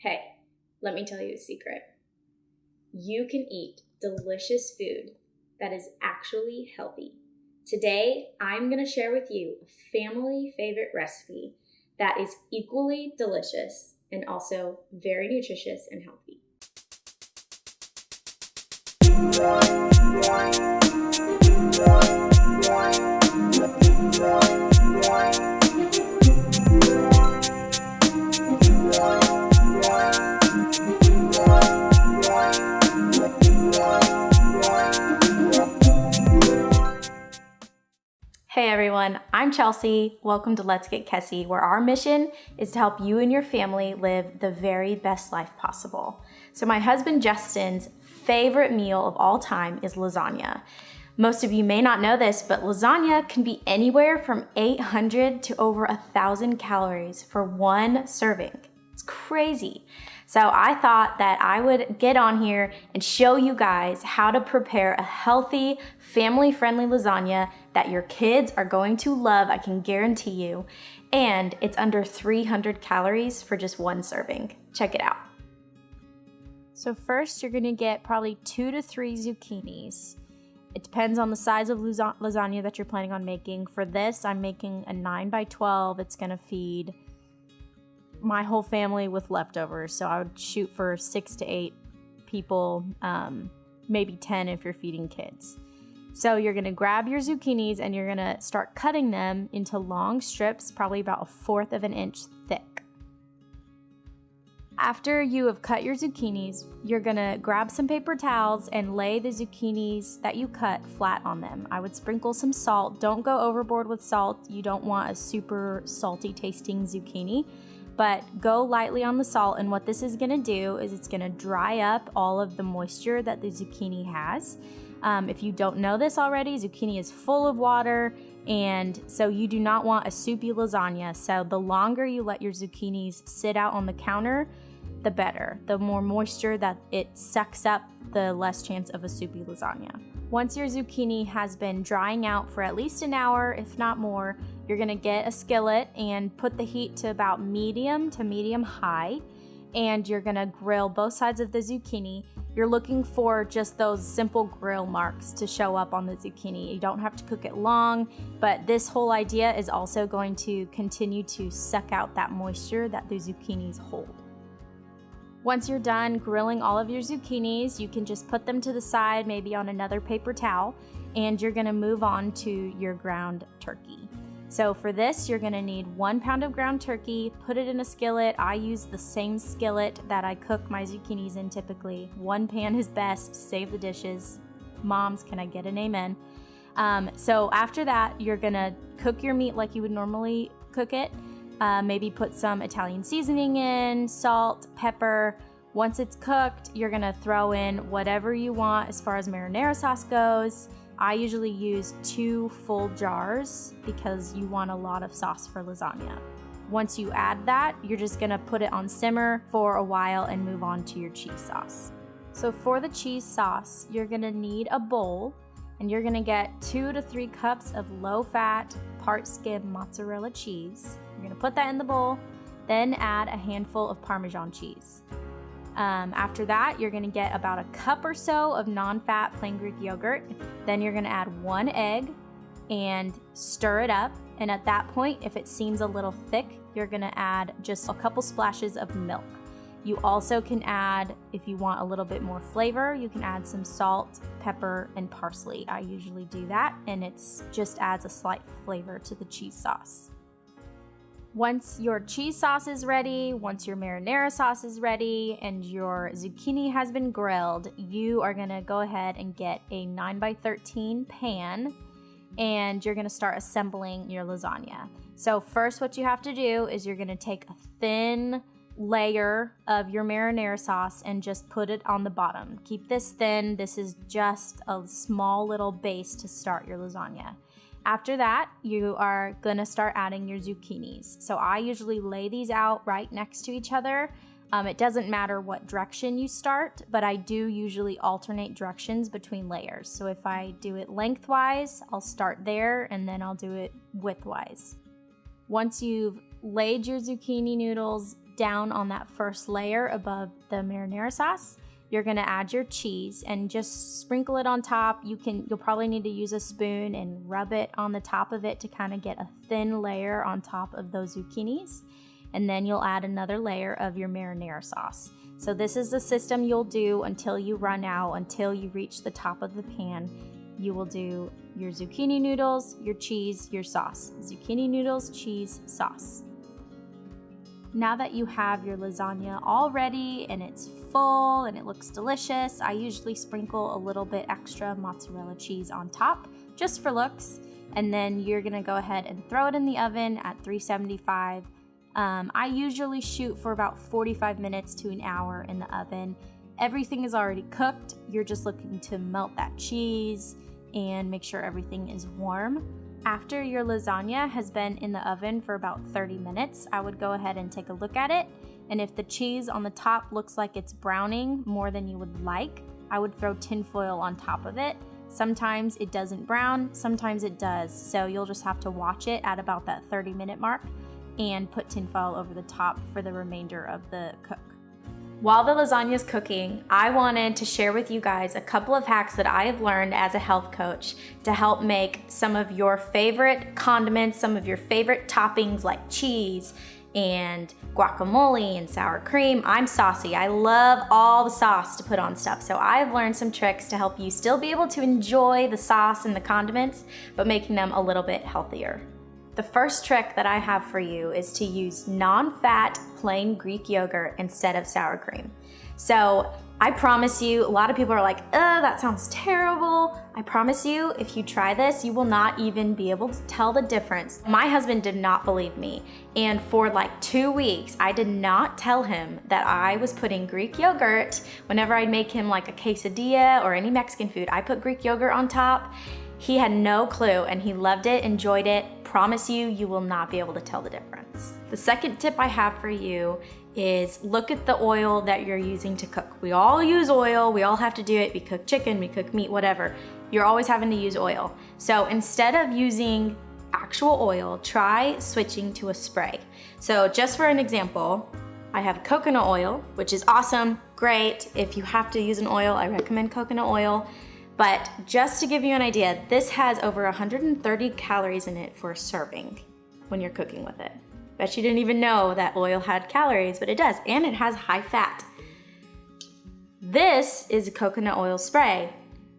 Hey, let me tell you a secret. You can eat delicious food that is actually healthy. Today, I'm going to share with you a family favorite recipe that is equally delicious and also very nutritious and healthy. Hey everyone, I'm Chelsea. Welcome to Let's Get Kessy, where our mission is to help you and your family live the very best life possible. So my husband Justin's favorite meal of all time is lasagna. Most of you may not know this, but lasagna can be anywhere from 800 to over 1,000 calories for one serving. It's crazy. So I thought that I would get on here and show you guys how to prepare a healthy, family-friendly lasagna that your kids are going to love, I can guarantee you. And it's under 300 calories for just one serving. Check it out. So first, you're gonna get probably 2 to 3 zucchinis. It depends on the size of lasagna that you're planning on making. For this, I'm making a 9 by 12. It's gonna feed my whole family with leftovers. So I would shoot for 6 to 8 people, maybe 10 if you're feeding kids. So you're gonna grab your zucchinis and you're gonna start cutting them into long strips, probably about 1/4 of an inch thick. After you have cut your zucchinis, you're gonna grab some paper towels and lay the zucchinis that you cut flat on them. I would sprinkle some salt. Don't go overboard with salt. You don't want a super salty tasting zucchini, but go lightly on the salt. And what this is gonna do is it's gonna dry up all of the moisture that the zucchini has. If you don't know this already, zucchini is full of water, and so you do not want a soupy lasagna. So the longer you let your zucchinis sit out on the counter, the better. The more moisture that it sucks up, the less chance of a soupy lasagna. Once your zucchini has been drying out for at least an hour, if not more, you're gonna get a skillet and put the heat to about medium to medium high, and you're gonna grill both sides of the zucchini. You're looking for just those simple grill marks to show up on the zucchini. You don't have to cook it long, but this whole idea is also going to continue to suck out that moisture that the zucchinis hold. Once you're done grilling all of your zucchinis, you can just put them to the side, maybe on another paper towel, and you're gonna move on to your ground turkey. So for this, you're gonna need 1 pound of ground turkey, put it in a skillet. I use the same skillet that I cook my zucchinis in typically. 1 pan is best, save the dishes. Moms, can I get an amen? So after that, you're gonna cook your meat like you would normally cook it. Maybe put some Italian seasoning in, salt, pepper. Once it's cooked, you're gonna throw in whatever you want as far as marinara sauce goes. I usually use 2 full jars because you want a lot of sauce for lasagna. Once you add that, you're just gonna put it on simmer for a while and move on to your cheese sauce. So for the cheese sauce, you're gonna need a bowl, and you're gonna get 2 to 3 cups of low-fat, part-skim mozzarella cheese. You're gonna put that in the bowl, then add a handful of Parmesan cheese. After that, you're gonna get about a cup or so of non-fat plain Greek yogurt. Then you're gonna add 1 egg and stir it up. And at that point, if it seems a little thick, you're gonna add just a couple splashes of milk. You also can add, if you want a little bit more flavor, you can add some salt, pepper, and parsley. I usually do that, and it's just adds a slight flavor to the cheese sauce. Once your cheese sauce is ready, once your marinara sauce is ready, and your zucchini has been grilled, you are gonna go ahead and get a 9 by 13 pan, and you're gonna start assembling your lasagna. So first, what you have to do is you're gonna take a thin layer of your marinara sauce and just put it on the bottom. Keep this thin. This is just a small little base to start your lasagna. After that, you are gonna start adding your zucchinis. So I usually lay these out right next to each other. It doesn't matter what direction you start, but I do usually alternate directions between layers. So if I do it lengthwise, I'll start there and then I'll do it widthwise. Once you've laid your zucchini noodles down on that first layer above the marinara sauce, you're gonna add your cheese and just sprinkle it on top. You'll probably need to use a spoon and rub it on the top of it to kind of get a thin layer on top of those zucchinis. And then you'll add another layer of your marinara sauce. So this is the system you'll do until you run out, until you reach the top of the pan. You will do your zucchini noodles, your cheese, your sauce. Zucchini noodles, cheese, sauce. Now that you have your lasagna all ready and it's full and it looks delicious, I usually sprinkle a little bit extra mozzarella cheese on top just for looks. And then you're gonna go ahead and throw it in the oven at 375. I usually shoot for about 45 minutes to an hour in the oven. Everything is already cooked. You're just looking to melt that cheese and make sure everything is warm. After your lasagna has been in the oven for about 30 minutes, I would go ahead and take a look at it. And if the cheese on the top looks like it's browning more than you would like, I would throw tinfoil on top of it. Sometimes it doesn't brown, sometimes it does. So you'll just have to watch it at about that 30-minute mark and put tinfoil over the top for the remainder of the cook. While the lasagna is cooking, I wanted to share with you guys a couple of hacks that I have learned as a health coach to help make some of your favorite condiments, some of your favorite toppings like cheese and guacamole and sour cream. I'm saucy. I love all the sauce to put on stuff. So I've learned some tricks to help you still be able to enjoy the sauce and the condiments, but making them a little bit healthier. The first trick that I have for you is to use non-fat plain Greek yogurt instead of sour cream. So I promise you, a lot of people are like, that sounds terrible. I promise you, if you try this, you will not even be able to tell the difference. My husband did not believe me. And for like 2 weeks, I did not tell him that I was putting Greek yogurt. Whenever I'd make him like a quesadilla or any Mexican food, I put Greek yogurt on top. He had no clue and he loved it, enjoyed it. Promise you, you will not be able to tell the difference. The second tip I have for you is look at the oil that you're using to cook. We all use oil, we all have to do it. We cook chicken, we cook meat, whatever. You're always having to use oil. So instead of using actual oil, try switching to a spray. So just for an example, I have coconut oil, which is awesome, great. If you have to use an oil, I recommend coconut oil. But just to give you an idea, this has over 130 calories in it for a serving when you're cooking with it. Bet you didn't even know that oil had calories, but it does, and it has high fat. This is a coconut oil spray,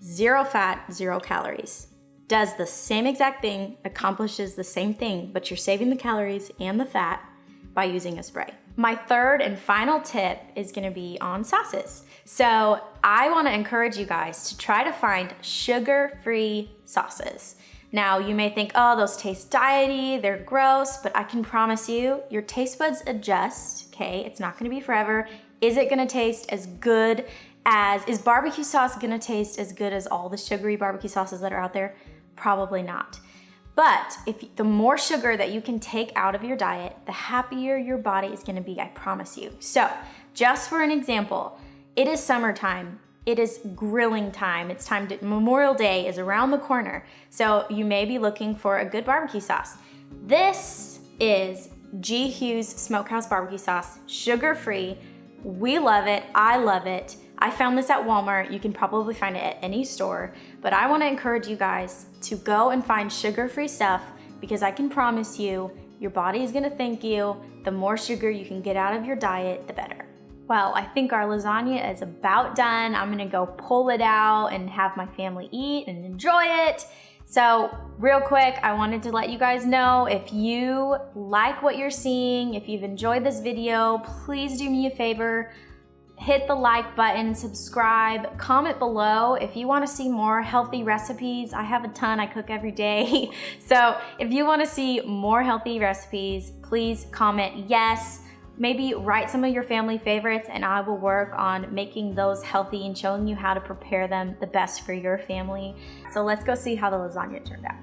0 fat, 0 calories. Does the same exact thing, accomplishes the same thing, but you're saving the calories and the fat by using a spray. My third and final tip is gonna be on sauces. So I wanna encourage you guys to try to find sugar-free sauces. Now you may think, oh, those taste diety, they're gross, but I can promise you, your taste buds adjust, okay? It's not gonna be forever. Is it gonna taste as good as, is barbecue sauce gonna taste as good as all the sugary barbecue sauces that are out there? Probably not. But the more sugar that you can take out of your diet, the happier your body is gonna be, I promise you. So just for an example, it is summertime, it is grilling time, it's time to, Memorial Day is around the corner. So you may be looking for a good barbecue sauce. This is G. Hughes Smokehouse Barbecue Sauce, sugar-free. We love it, I love it. I found this at Walmart. You can probably find it at any store, but I wanna encourage you guys to go and find sugar-free stuff because I can promise you, your body is gonna thank you. The more sugar you can get out of your diet, the better. Well, I think our lasagna is about done. I'm gonna go pull it out and have my family eat and enjoy it. So real quick, I wanted to let you guys know if you like what you're seeing, if you've enjoyed this video, please do me a favor. Hit the like button, subscribe, comment below if you want to see more healthy recipes. I have a ton, I cook every day. So if you want to see more healthy recipes, please comment yes. Maybe write some of your family favorites and I will work on making those healthy and showing you how to prepare them the best for your family. So let's go see how the lasagna turned out.